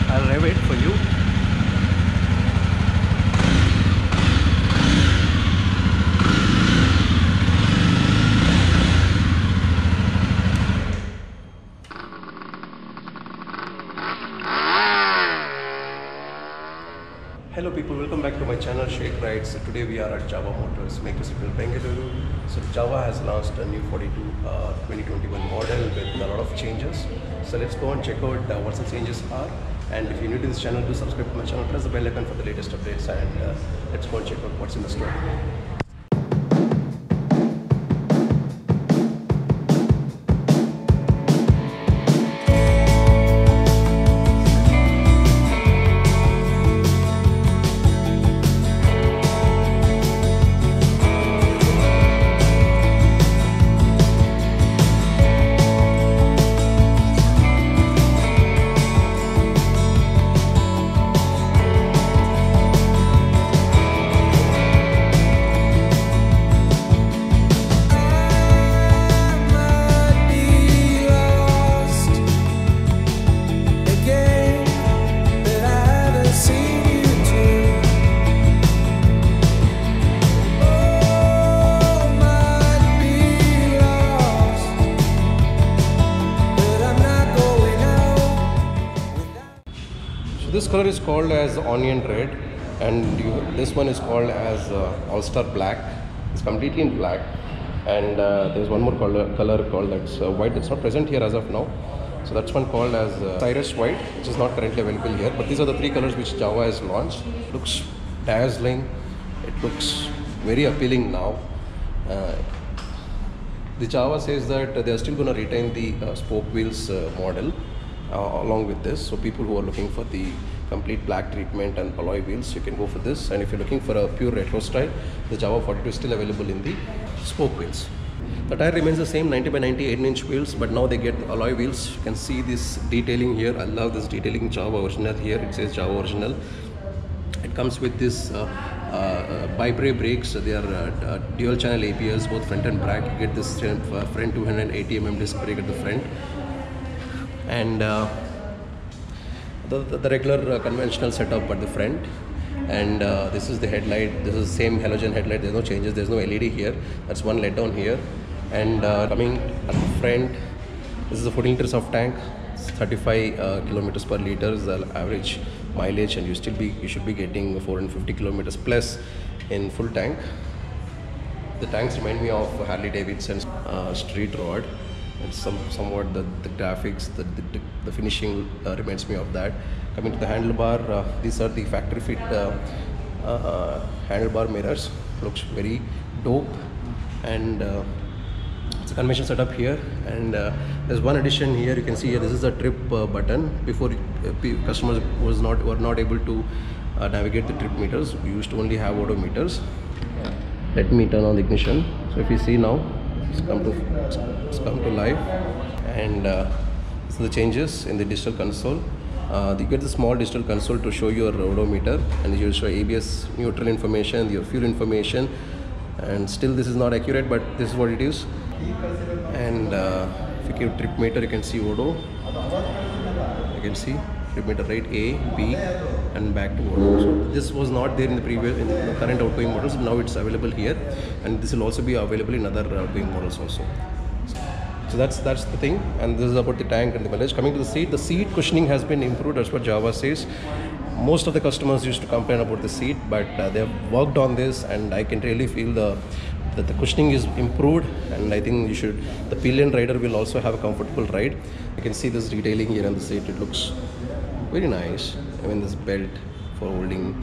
I'll rev it for you. Hello people, welcome back to my channel Shake Rides. So today we are at Java Motors, Megasipil, Bengaluru. So Java has launched a new 42 2021 model with a lot of changes. So let's go and check out what the changes are. And if you're new to this channel, do subscribe to my channel, press the bell icon for the latest updates, and let's go and check out what's in the store. This color is called as onion red, and this one is called as all-star black. It's completely in black, and there's one more color called that's white. That's not present here as of now. So that's one called as Cyrus white, which is not currently available here. But these are the three colors which Java has launched. It looks dazzling. It looks very appealing now. The Java says that they are still going to retain the spoke wheels model along with this. So people who are looking for the complete black treatment and alloy wheels, you can go for this. And if you're looking for a pure retro style, the Java 42 is still available in the spoke wheels. The tire remains the same, 90 by 90 8-inch wheels, but now they get alloy wheels. You can see this detailing here. I love this detailing. Java original here. It says Java original. It comes with this bi-brake brakes. They are dual channel ABS, both front and back. You get this front 280 mm disc brake at the front, and the regular conventional setup at the front. And this is the headlight. This is the same halogen headlight. There's no changes. There's no LED here. That's one let down here. And coming at the front, this is a 14 liters of tank. 35 kilometers per liter is the average mileage, and you should be getting 450 kilometers plus in full tank. The tanks remind me of Harley Davidson's street rod. And somewhat the graphics, the finishing reminds me of that. Coming to the handlebar, these are the factory fit handlebar mirrors. Looks very dope, and it's a convention setup here. And there's one addition here. You can see here, this is a trip button. Before customers were not able to navigate the trip meters. We used to only have odometers. Let me turn on the ignition. So if you see now, it's come to life, and so the changes in the digital console. You get the small digital console to show your odometer, and you show ABS neutral information, your fuel information, and still this is not accurate, but this is what it is. And if you give trip meter, you can see odo. You can see trip meter rate A, B, and back to odo. So this was not there in the current outgoing models. Now it's available here, and this will also be available in other outgoing models also. So that's the thing. And this is about the tank and the mileage. Coming to the seat cushioning has been improved as what Java says. Most of the customers used to complain about the seat, but they have worked on this, and I can really feel that the cushioning is improved, and I think the pillion rider will also have a comfortable ride. You can see this detailing here on the seat. It looks very nice. I mean, this belt for holding.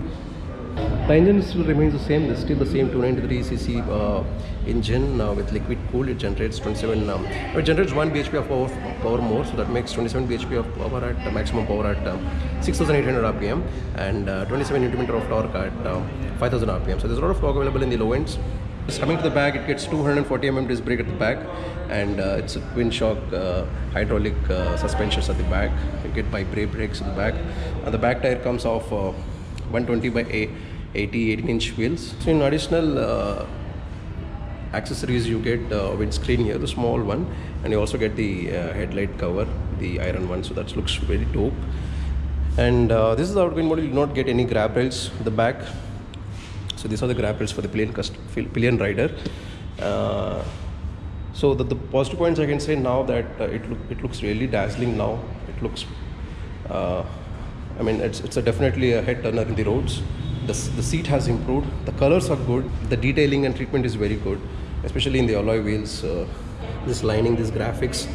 The engine still remains the same. It's still the same 293cc engine with liquid cooled. It generates 27. It generates 1 bhp of power more, so that makes 27 bhp of power at maximum power at 6,800 rpm, and 27 Nm of torque at 5,000 rpm. So there's a lot of torque available in the low ends. Just coming to the back, it gets 240 mm disc brake at the back, and it's a twin shock hydraulic suspensions at the back. You get bi-brake brakes at the back, and the back tire comes off 120 by 80 18-inch wheels. So in additional accessories, you get windscreen here, the small one, and you also get the headlight cover, the iron one. So that looks very dope. And this is the outgoing model. You will not get any grab rails at the back. So these are the grab rails for the pillion rider. So the positive points I can say now that it looks really dazzling now. It looks, I mean, it's definitely a head turner in the roads. The seat has improved. The colors are good. The detailing and treatment is very good, especially in the alloy wheels. This lining, these graphics.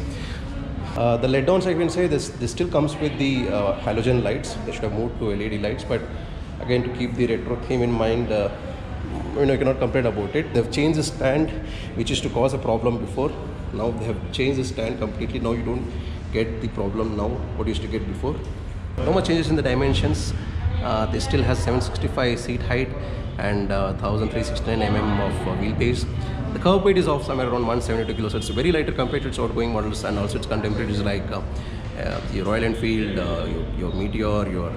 The let downs, I can say this still comes with the halogen lights. They should have moved to LED lights, but again, to keep the retro theme in mind, you cannot complain about it. They've changed the stand, which used to cause a problem before. Now they have changed the stand completely. Now you don't get the problem now what you used to get before. No more changes in the dimensions. They still has 765 seat height and 1369 mm of wheelbase. The curb weight is of somewhere around 172 kilos, so it's very lighter compared to its outgoing models, and also its contemporaries like your Royal Enfield, your Meteor, your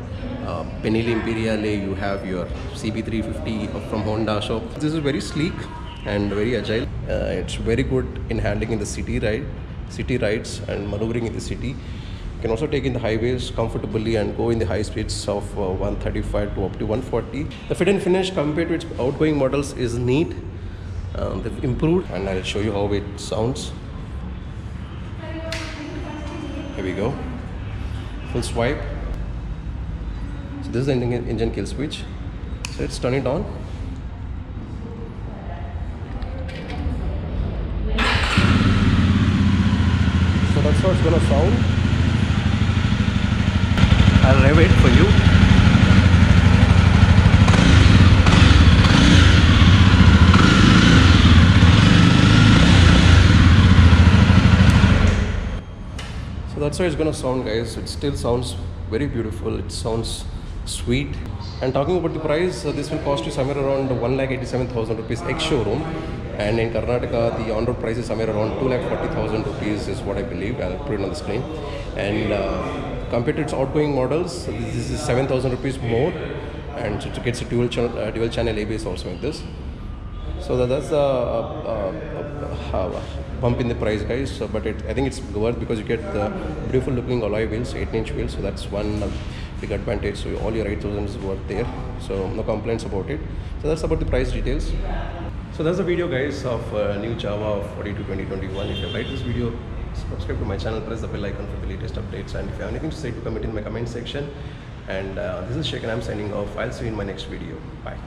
Benelli Imperiale, you have your CB350 from Honda. So this is very sleek and very agile. It's very good in handling in the city rides and maneuvering in the city. You can also take in the highways comfortably and go in the high speeds of 135 to up to 140. The fit and finish compared to its outgoing models is neat. They've improved, and I'll show you how it sounds. Here we go. Full swipe. So this is the engine kill switch. So let's turn it on. So that's how it's gonna sound. I'll rev it for you. So that's how it's gonna sound, guys. It still sounds very beautiful. It sounds sweet. And talking about the price, this will cost you somewhere around 1,87,000 rupees ex-showroom, and in Karnataka the on-road price is somewhere around 2,40,000 rupees is what I believe. I'll put it on the screen. And compared to its outgoing models, this is 7,000 rupees more, and it gets a dual channel ABS also with this. So that's a bump in the price, guys. So, but I think it's worth, because you get the beautiful looking alloy wheels, 8-inch wheels. So that's one big advantage. So all your 8,000 is worth there. So no complaints about it. So that's about the price details. So that's the video, guys, of new Java 42 2021. If you like this video, subscribe to my channel, press the bell icon for the latest updates, and if you have anything to say, to comment in my comment section. And this is Sheikh and I'm signing off. I'll see you in my next video. Bye.